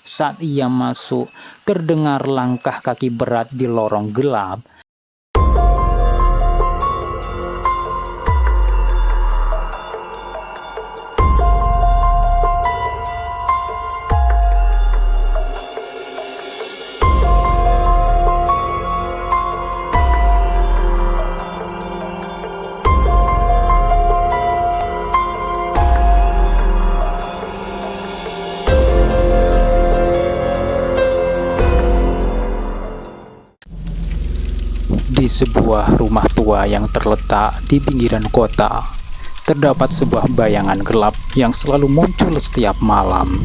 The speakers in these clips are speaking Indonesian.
Saat ia masuk, terdengar langkah kaki berat di lorong gelap. Di sebuah rumah tua yang terletak di pinggiran kota, terdapat sebuah bayangan gelap yang selalu muncul setiap malam.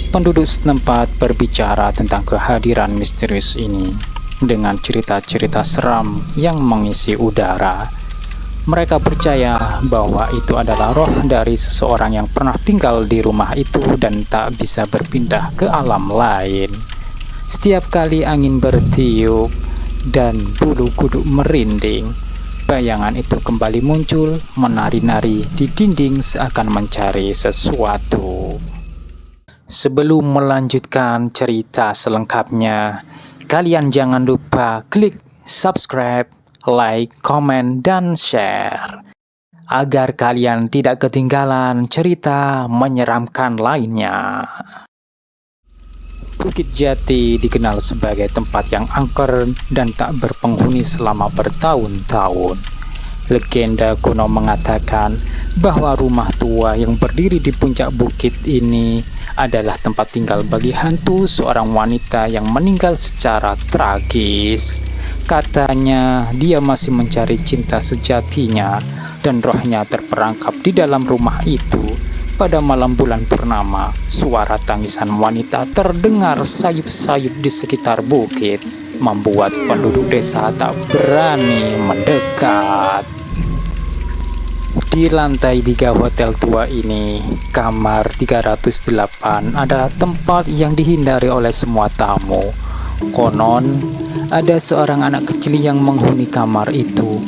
Penduduk setempat berbicara tentang kehadiran misterius ini dengan cerita-cerita seram yang mengisi udara. Mereka percaya bahwa itu adalah roh dari seseorang yang pernah tinggal di rumah itu dan tak bisa berpindah ke alam lain. Setiap kali angin bertiup dan bulu kuduk merinding, bayangan itu kembali muncul, menari-nari di dinding seakan mencari sesuatu. Sebelum melanjutkan cerita selengkapnya, kalian jangan lupa klik subscribe, like, komen, dan share agar kalian tidak ketinggalan cerita menyeramkan lainnya. Bukit Jati dikenal sebagai tempat yang angker dan tak berpenghuni selama bertahun-tahun. Legenda kuno mengatakan bahwa rumah tua yang berdiri di puncak bukit ini adalah tempat tinggal bagi hantu seorang wanita yang meninggal secara tragis. Katanya dia masih mencari cinta sejatinya dan rohnya terperangkap di dalam rumah itu. Pada malam bulan purnama, suara tangisan wanita terdengar sayup-sayup di sekitar bukit, membuat penduduk desa tak berani mendekat. Di lantai 3 hotel tua ini, kamar 308 adalah tempat yang dihindari oleh semua tamu. Konon, ada seorang anak kecil yang menghuni kamar itu.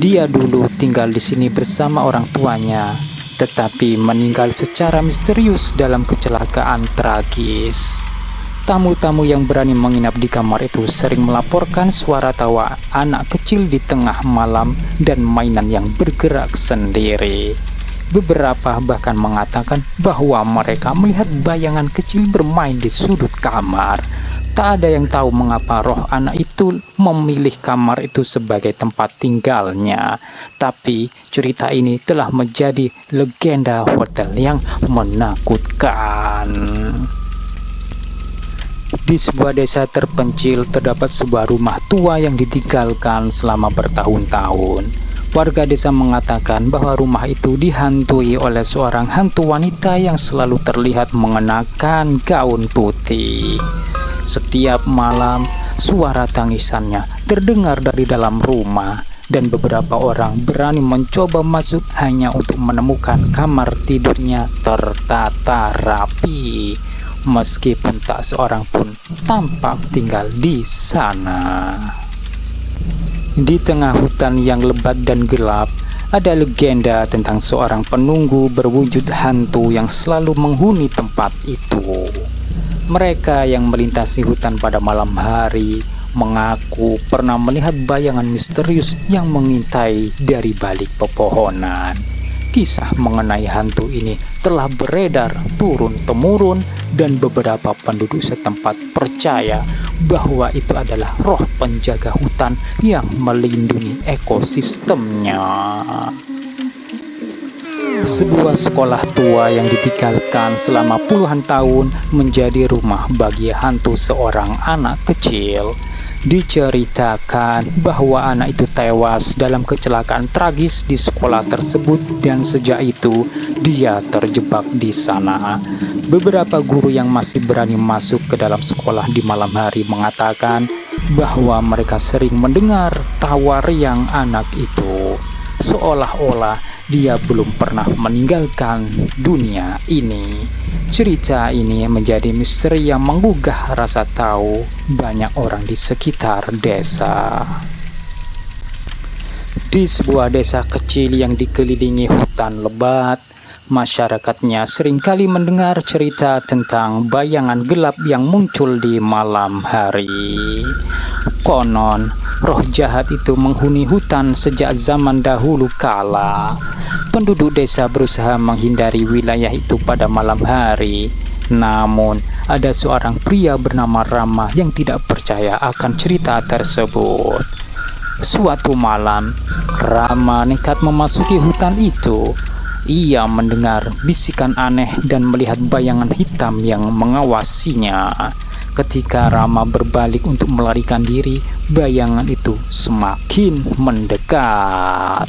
Dia dulu tinggal di sini bersama orang tuanya, tetapi meninggal secara misterius dalam kecelakaan tragis. Tamu-tamu yang berani menginap di kamar itu sering melaporkan suara tawa anak kecil di tengah malam dan mainan yang bergerak sendiri. Beberapa bahkan mengatakan bahwa mereka melihat bayangan kecil bermain di sudut kamar. Tak ada yang tahu mengapa roh anak itu memilih kamar itu sebagai tempat tinggalnya. Tapi cerita ini telah menjadi legenda hotel yang menakutkan. Di sebuah desa terpencil terdapat sebuah rumah tua yang ditinggalkan selama bertahun-tahun. Warga desa mengatakan bahwa rumah itu dihantui oleh seorang hantu wanita yang selalu terlihat mengenakan gaun putih. Setiap malam, suara tangisannya terdengar dari dalam rumah dan beberapa orang berani mencoba masuk hanya untuk menemukan kamar tidurnya tertata rapi, meskipun tak seorang pun tampak tinggal di sana. Di tengah hutan yang lebat dan gelap, ada legenda tentang seorang penunggu berwujud hantu yang selalu menghuni tempat itu. Mereka yang melintasi hutan pada malam hari mengaku pernah melihat bayangan misterius yang mengintai dari balik pepohonan. Kisah mengenai hantu ini telah beredar turun-temurun dan beberapa penduduk setempat percaya bahwa itu adalah roh penjaga hutan yang melindungi ekosistemnya. Sebuah sekolah tua yang ditinggalkan selama puluhan tahun menjadi rumah bagi hantu seorang anak kecil. Diceritakan bahwa anak itu tewas dalam kecelakaan tragis di sekolah tersebut dan sejak itu dia terjebak di sana. Beberapa guru yang masih berani masuk ke dalam sekolah di malam hari mengatakan bahwa mereka sering mendengar tawa riang anak itu, seolah-olah dia belum pernah meninggalkan dunia ini. Cerita ini menjadi misteri yang menggugah rasa tahu banyak orang di sekitar desa. Di sebuah desa kecil yang dikelilingi hutan lebat, Masyarakatnya seringkali mendengar cerita tentang bayangan gelap yang muncul di malam hari. Konon, roh jahat itu menghuni hutan sejak zaman dahulu kala. Penduduk desa berusaha menghindari wilayah itu pada malam hari. Namun, ada seorang pria bernama Rama yang tidak percaya akan cerita tersebut. Suatu malam, Rama nekat memasuki hutan itu. Ia mendengar bisikan aneh dan melihat bayangan hitam yang mengawasinya. Ketika Rama berbalik untuk melarikan diri, bayangan itu semakin mendekat.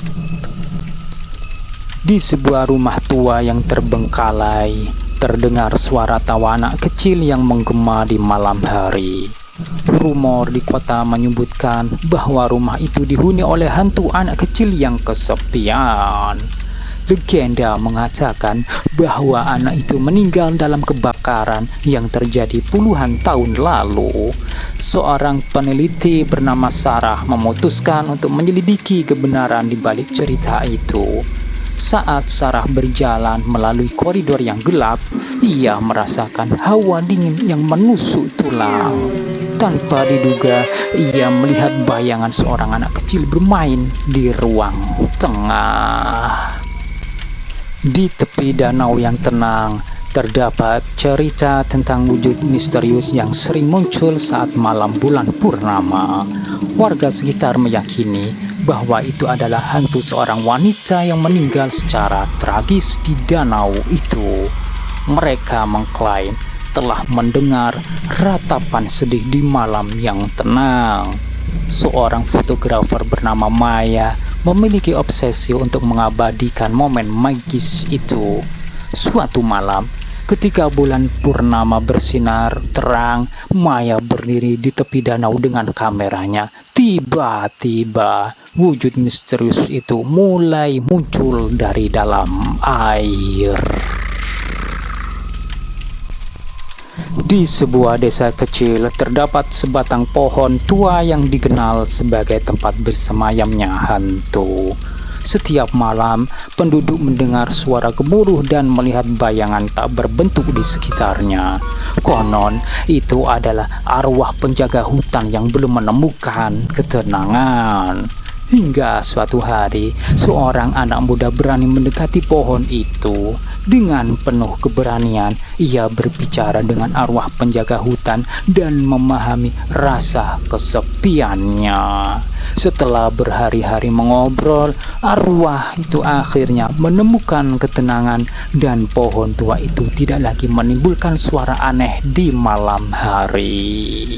Di sebuah rumah tua yang terbengkalai, terdengar suara tawa anak kecil yang menggema di malam hari. Rumor di kota menyebutkan bahwa rumah itu dihuni oleh hantu anak kecil yang kesepian. Legenda mengatakan bahwa anak itu meninggal dalam kebakaran yang terjadi puluhan tahun lalu. Seorang peneliti bernama Sarah memutuskan untuk menyelidiki kebenaran di balik cerita itu. Saat Sarah berjalan melalui koridor yang gelap, ia merasakan hawa dingin yang menusuk tulang. Tanpa diduga, ia melihat bayangan seorang anak kecil bermain di ruang tengah. Di tepi danau yang tenang, terdapat cerita tentang wujud misterius yang sering muncul saat malam bulan purnama. Warga sekitar meyakini bahwa itu adalah hantu seorang wanita yang meninggal secara tragis di danau itu. Mereka mengklaim telah mendengar ratapan sedih di malam yang tenang. Seorang fotografer bernama Maya memiliki obsesi untuk mengabadikan momen magis itu. Suatu malam, ketika bulan purnama bersinar terang, Maya berdiri di tepi danau dengan kameranya. Tiba-tiba, wujud misterius itu mulai muncul dari dalam air. Di sebuah desa kecil terdapat sebatang pohon tua yang dikenal sebagai tempat bersemayamnya hantu. Setiap malam, penduduk mendengar suara gemuruh dan melihat bayangan tak berbentuk di sekitarnya. Konon, itu adalah arwah penjaga hutan yang belum menemukan ketenangan. Hingga suatu hari, seorang anak muda berani mendekati pohon itu. Dengan penuh keberanian, ia berbicara dengan arwah penjaga hutan dan memahami rasa kesepiannya. Setelah berhari-hari mengobrol, arwah itu akhirnya menemukan ketenangan dan pohon tua itu tidak lagi menimbulkan suara aneh di malam hari.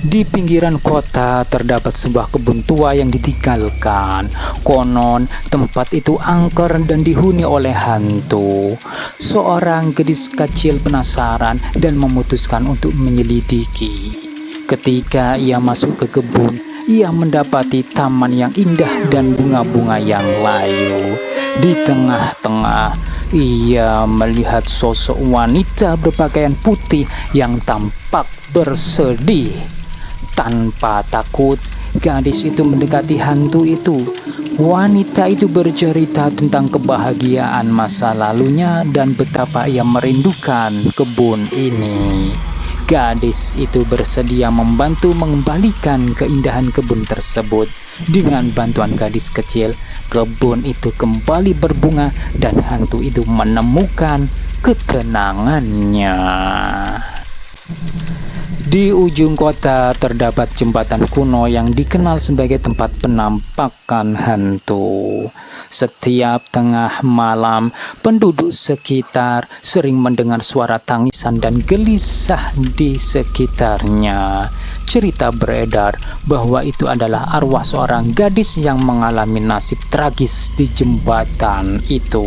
Di pinggiran kota terdapat sebuah kebun tua yang ditinggalkan. Konon tempat itu angker dan dihuni oleh hantu. Seorang gadis kecil penasaran dan memutuskan untuk menyelidiki. Ketika ia masuk ke kebun, ia mendapati taman yang indah dan bunga-bunga yang layu. Di tengah-tengah, ia melihat sosok wanita berpakaian putih yang tampak bersedih. Tanpa takut, gadis itu mendekati hantu itu. Wanita itu bercerita tentang kebahagiaan masa lalunya dan betapa ia merindukan kebun ini. Gadis itu bersedia membantu mengembalikan keindahan kebun tersebut. Dengan bantuan gadis kecil, kebun itu kembali berbunga dan hantu itu menemukan ketenangannya. Di ujung kota terdapat jembatan kuno yang dikenal sebagai tempat penampakan hantu. Setiap tengah malam, penduduk sekitar sering mendengar suara tangisan dan gelisah di sekitarnya. Cerita beredar bahwa itu adalah arwah seorang gadis yang mengalami nasib tragis di jembatan itu.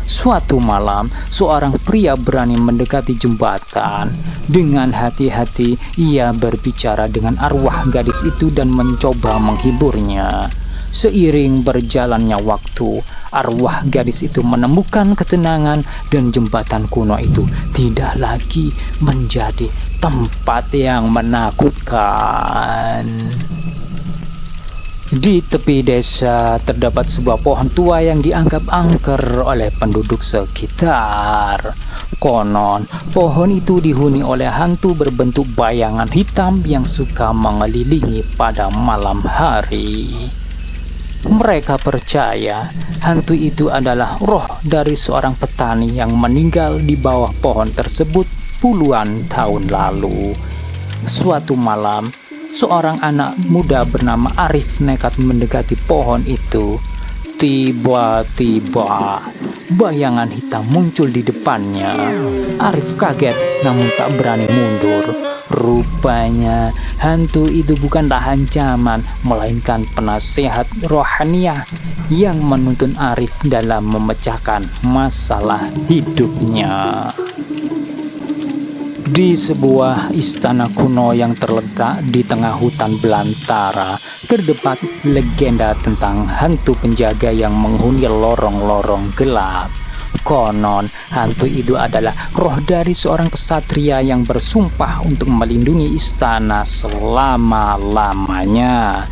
Suatu malam, seorang pria berani mendekati jembatan. Dengan hati-hati, ia berbicara dengan arwah gadis itu dan mencoba menghiburnya. Seiring berjalannya waktu, arwah gadis itu menemukan ketenangan dan jembatan kuno itu tidak lagi menjadi tempat yang menakutkan. Di tepi desa terdapat sebuah pohon tua yang dianggap angker oleh penduduk sekitar. Konon, pohon itu dihuni oleh hantu berbentuk bayangan hitam yang suka mengelilingi pada malam hari. Mereka percaya hantu itu adalah roh dari seorang petani yang meninggal di bawah pohon tersebut puluhan tahun lalu. Suatu malam, seorang anak muda bernama Arif nekat mendekati pohon itu. Tiba-tiba, bayangan hitam muncul di depannya. Arif kaget namun tak berani mundur. Rupanya, hantu itu bukanlah ancaman, melainkan penasehat rohaniah yang menuntun Arif dalam memecahkan masalah hidupnya. Di sebuah istana kuno yang terletak di tengah hutan belantara, terdapat legenda tentang hantu penjaga yang menghuni lorong-lorong gelap. Konon, hantu itu adalah roh dari seorang kesatria yang bersumpah untuk melindungi istana selama-lamanya.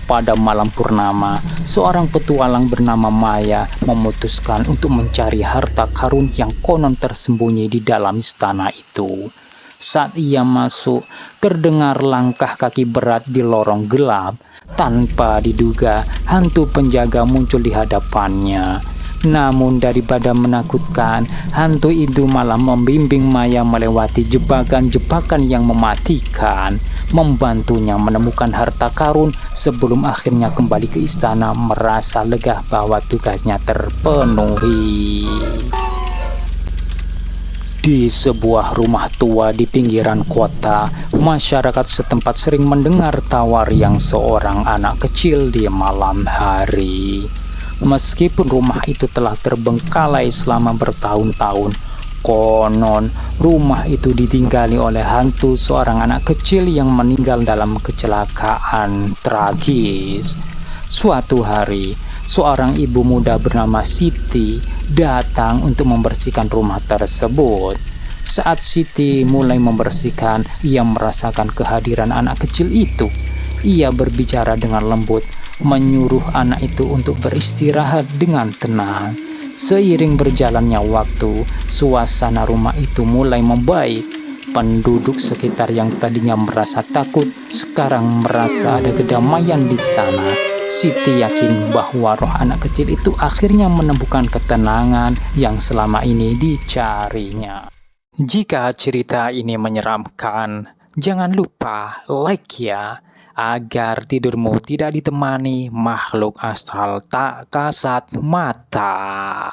Pada malam purnama, seorang petualang bernama Maya memutuskan untuk mencari harta karun yang konon tersembunyi di dalam istana itu. Saat ia masuk, terdengar langkah kaki berat di lorong gelap. Tanpa diduga, hantu penjaga muncul di hadapannya. Namun daripada menakutkan, hantu itu malah membimbing Maya melewati jebakan-jebakan yang mematikan, membantunya menemukan harta karun sebelum akhirnya kembali ke istana merasa lega bahwa tugasnya terpenuhi. Di sebuah rumah tua di pinggiran kota, masyarakat setempat sering mendengar tawa riang seorang anak kecil di malam hari. Meskipun rumah itu telah terbengkalai selama bertahun-tahun, konon rumah itu ditinggali oleh hantu seorang anak kecil yang meninggal dalam kecelakaan tragis. Suatu hari, seorang ibu muda bernama Siti datang untuk membersihkan rumah tersebut. Saat Siti mulai membersihkan, ia merasakan kehadiran anak kecil itu. Ia berbicara dengan lembut, menyuruh anak itu untuk beristirahat dengan tenang. Seiring berjalannya waktu, suasana rumah itu mulai membaik. Penduduk sekitar yang tadinya merasa takut, sekarang merasa ada kedamaian di sana. Siti yakin bahwa roh anak kecil itu akhirnya menemukan ketenangan yang selama ini dicarinya. Jika cerita ini menyeramkan, jangan lupa like ya, agar tidurmu tidak ditemani makhluk astral tak kasat mata.